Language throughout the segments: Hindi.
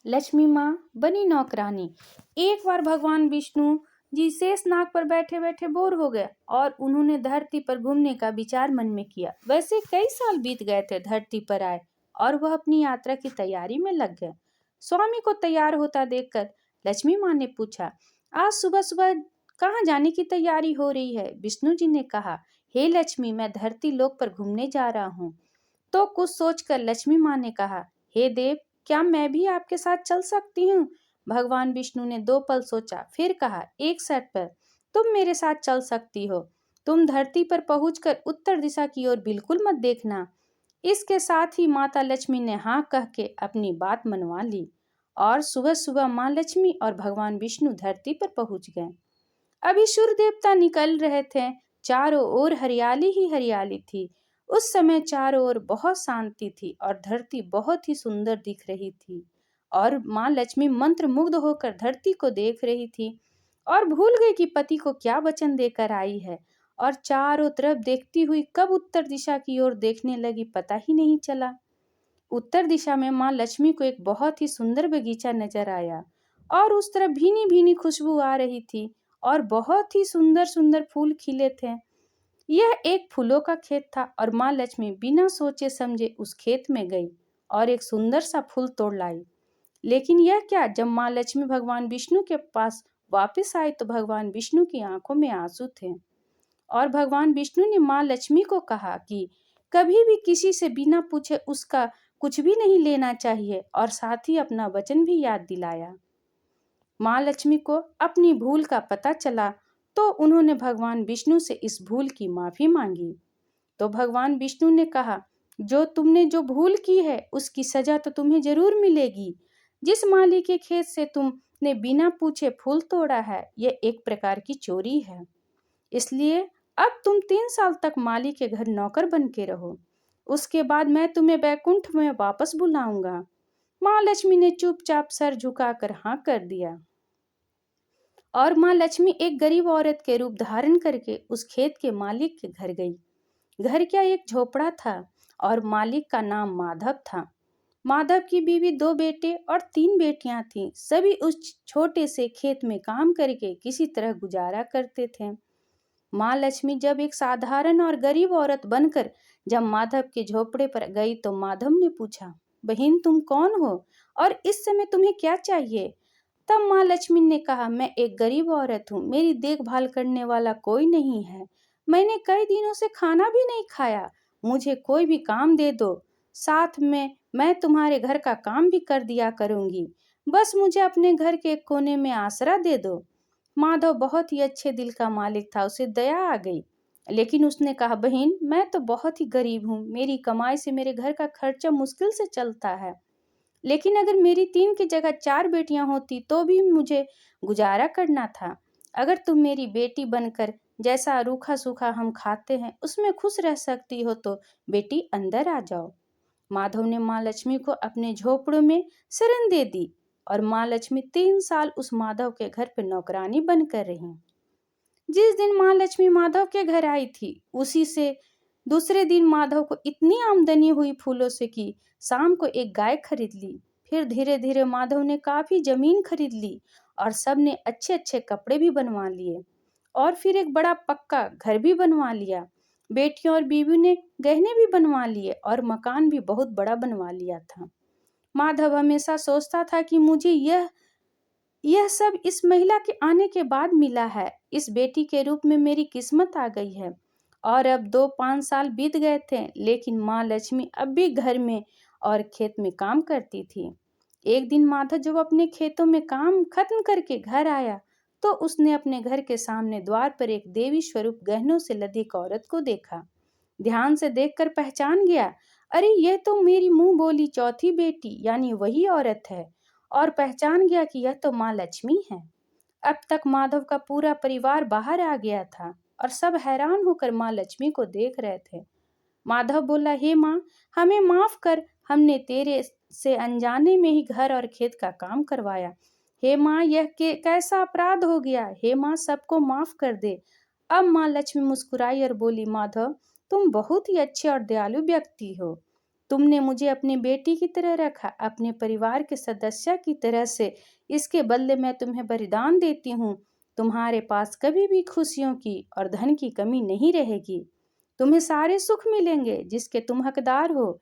लक्ष्मी माँ बनी नौकरानी। एक बार भगवान विष्णु जी शेष नाग पर बैठे बैठे बोर हो गए और उन्होंने धरती पर घूमने का विचार मन में किया। वैसे कई साल बीत गए थे, धरती पर आए और वह अपनी यात्रा की तैयारी में लग गए। स्वामी को तैयार होता देखकर लक्ष्मी माँ ने पूछा, आज सुबह सुबह कहाँ जाने की तैयारी हो रही है? विष्णु जी ने कहा, हे लक्ष्मी, मैं धरती लोक पर घूमने जा रहा हूँ। तो कुछ सोचकर लक्ष्मी माँ ने कहा, हे देव, क्या मैं भी आपके साथ चल सकती हूँ? भगवान विष्णु ने 2 पल सोचा, फिर कहा, एक शर्त पर। तुम मेरे साथ चल सकती हो। तुम धरती पर पहुंचकर उत्तर दिशा की ओर बिल्कुल मत देखना। इसके साथ ही माता लक्ष्मी ने हाँ कह के अपनी बात मनवा ली और सुबह सुबह माँ लक्ष्मी और भगवान विष्णु धरती पर पहुंच गए। अभी सूर्य देवता निकल रहे थे। चारों ओर हरियाली ही हरियाली थी। उस समय चारों ओर बहुत शांति थी और धरती बहुत ही सुंदर दिख रही थी। और माँ लक्ष्मी मंत्र मुग्ध होकर धरती को देख रही थी और भूल गई कि पति को क्या वचन देकर आई है। और चारों तरफ देखती हुई कब उत्तर दिशा की ओर देखने लगी, पता ही नहीं चला। उत्तर दिशा में माँ लक्ष्मी को एक बहुत ही सुंदर बगीचा नजर आया और उस तरफ भीनी भीनी खुशबू आ रही थी और बहुत ही सुंदर सुंदर फूल खिले थे। यह एक फूलों का खेत था और माँ लक्ष्मी बिना सोचे समझे उस खेत में गई और एक सुंदर सा फूल तोड़ लाई। लेकिन यह क्या, जब माँ लक्ष्मी भगवान विष्णु के पास वापस आई तो भगवान विष्णु की आंखों में आंसू थे और भगवान विष्णु ने माँ लक्ष्मी को कहा कि कभी भी किसी से बिना पूछे उसका कुछ भी नहीं लेना चाहिए और साथ ही अपना वचन भी याद दिलाया। माँ लक्ष्मी को अपनी भूल का पता चला तो उन्होंने भगवान विष्णु से इस भूल की माफी मांगी। तो भगवान विष्णु ने कहा, तुमने जो भूल की है उसकी सजा तो तुम्हें जरूर मिलेगी। जिस माली के खेत से तुमने बिना पूछे फूल तोड़ा है, यह एक प्रकार की चोरी है। इसलिए अब तुम 3 साल तक माली के घर नौकर बन के रहो। उसके बाद मैं तुम्हें बैकुंठ में वापस बुलाऊंगा। माँ लक्ष्मी ने चुपचाप सर झुकाकर हाँ कर दिया और माँ लक्ष्मी एक गरीब औरत के रूप धारण करके उस खेत के मालिक के घर गई। घर क्या, एक झोपड़ा था और मालिक का नाम माधव था। माधव की बीवी 2 बेटे और 3 बेटियां थीं। सभी उस छोटे से खेत में काम करके किसी तरह गुजारा करते थे। माँ लक्ष्मी जब एक साधारण और गरीब औरत बनकर जब माधव के झोपड़े पर गई तो माधव ने पूछा, बहन तुम कौन हो और इस समय तुम्हें क्या चाहिए? तब माँ लक्ष्मी ने कहा, मैं एक गरीब औरत हूँ, मेरी देखभाल करने वाला कोई नहीं है। मैंने कई दिनों से खाना भी नहीं खाया। मुझे कोई भी काम दे दो, साथ में मैं तुम्हारे घर का काम भी कर दिया करूंगी। बस मुझे अपने घर के कोने में आसरा दे दो। माधव बहुत ही अच्छे दिल का मालिक था, उसे दया आ गई। लेकिन उसने कहा, बहन मैं तो बहुत ही गरीब हूँ, मेरी कमाई से मेरे घर का खर्चा मुश्किल से चलता है। लेकिन अगर मेरी 3 की जगह 4 बेटियां होती तो भी मुझे गुजारा करना था। अगर तुम मेरी बेटी बनकर जैसा रूखा सूखा हम खाते हैं उसमें खुश रह सकती हो तो बेटी अंदर आ जाओ। माधव ने माँ लक्ष्मी को अपने झोपड़ों में शरण दे दी और माँ लक्ष्मी 3 साल उस माधव के घर पर नौकरानी बनकर रही। जिस दिन माँ लक्ष्मी माधव के घर आई थी उसी से दूसरे दिन माधव को इतनी आमदनी हुई फूलों से कि शाम को एक गाय खरीद ली। फिर धीरे धीरे माधव ने काफी जमीन खरीद ली और सब ने अच्छे अच्छे कपड़े भी बनवा लिए और फिर एक बड़ा पक्का घर भी बनवा लिया। बेटियों और बीवी ने गहने भी बनवा लिए और मकान भी बहुत बड़ा बनवा लिया था। माधव हमेशा सोचता था कि मुझे यह सब इस महिला के आने के बाद मिला है। इस बेटी के रूप में मेरी किस्मत आ गई है। और अब 2-5 साल बीत गए थे लेकिन माँ लक्ष्मी अब भी घर में और खेत में काम करती थी। एक दिन माधव जब अपने खेतों में काम खत्म करके घर आया तो उसने अपने घर के सामने द्वार पर एक देवी स्वरूप गहनों से लदी एक औरत को देखा। ध्यान से देखकर पहचान गया, अरे यह तो मेरी मुंह बोली चौथी बेटी यानी वही औरत है। और पहचान गया कि यह तो माँ लक्ष्मी है। अब तक माधव का पूरा परिवार बाहर आ गया था और सब हैरान होकर माँ लक्ष्मी को देख रहे थे। माधव बोला, हे माँ, हमें माफ कर, हमने तेरे से अनजाने में ही घर और खेत का काम करवाया। हे माँ, यह कैसा अपराध हो गया। हे माँ, सबको माफ कर दे। अब माँ लक्ष्मी मुस्कुराई और बोली, माधव तुम बहुत ही अच्छे और दयालु व्यक्ति हो। तुमने मुझे अपनी बेटी की तरह रखा, अपने परिवार के सदस्य की तरह से। इसके बदले मैं तुम्हें वरदान देती हूँ, तुम्हारे पास कभी भी खुशियों की और धन की कमी नहीं रहेगी। तुम्हें सारे सुख मिलेंगे जिसके तुम हकदार हो।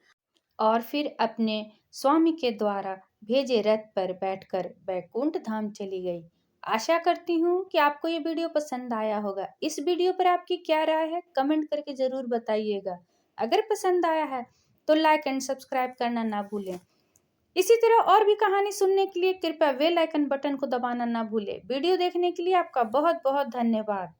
और फिर अपने स्वामी के द्वारा भेजे रथ पर बैठकर बैकुंठ धाम चली गई। आशा करती हूँ कि आपको ये वीडियो पसंद आया होगा। इस वीडियो पर आपकी क्या राय है, कमेंट करके ज़रूर बताइएगा। अगर पसंद आया है तो लाइक एंड सब्सक्राइब करना ना भूलें। इसी तरह और भी कहानी सुनने के लिए कृपया बेल आइकन बटन को दबाना ना भूलें। वीडियो देखने के लिए आपका बहुत बहुत धन्यवाद।